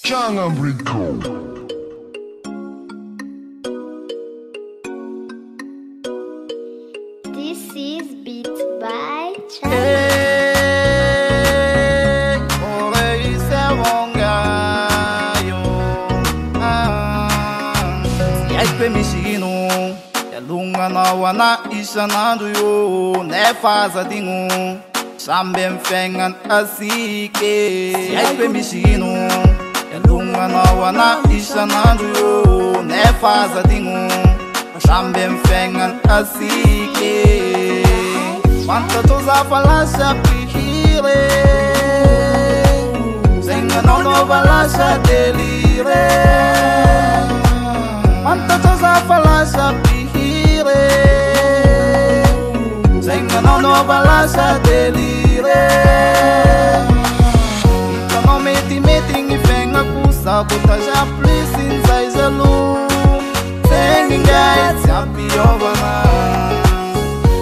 Jangan Rico. This is beat by Chang. Lunga na wana isa nandu yo ne faza dingu sambe mfengan asike yaipe mishinu lunga na wana isa nandu yo ne faza dingu sambe mfengan asike quanta toza falasha pihire senga no balasha delire quanta toza falasha senga no balasha delire ita no meti ngi fenga kusabota ja please inside the loop senga it's happy over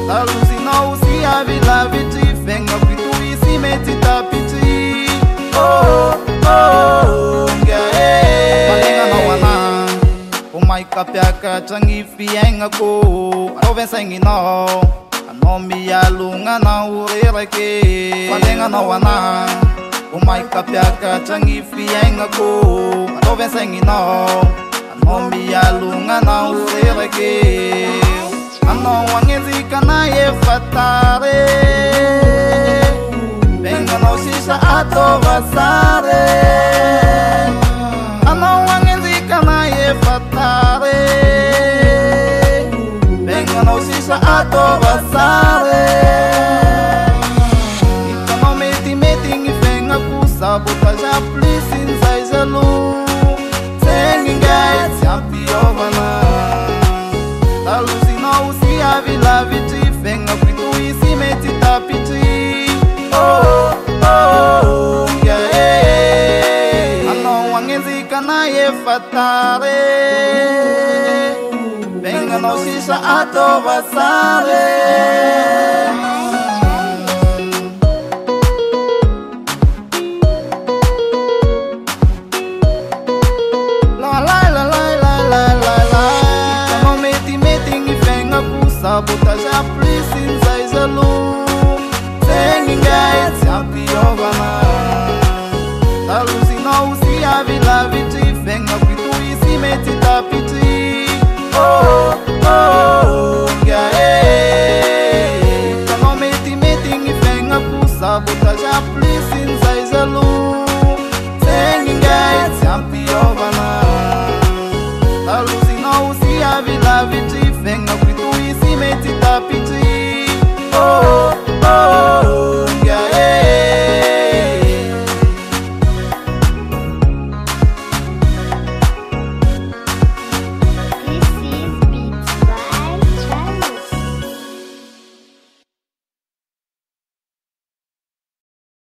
la luzina usi avila viti fenga pitu isi meti tapiti oh malenga no wana mai kapyaka changi fienga ko ove sengi no anomi ya lunga na urereke malenga no wana mai kapyaka changi fienga ko ove sengi no anomi ya lunga na urereke ano wangezi kana ye fatare venga no sisa ato vasare ano wangezi kana ye fatare venga no sisa ato vasare ita no meti ngi venga kusabota ja please inside the loop singing guys happy over la luzina usi avila viti venga kwitu isi meti tapiti yeah ano wangezi kana ye fatare venga no sisa ato vasare sabota ja please inside the loop singing guys happy over la luzina usi avila viti venga kwitu isi meti tapiti oh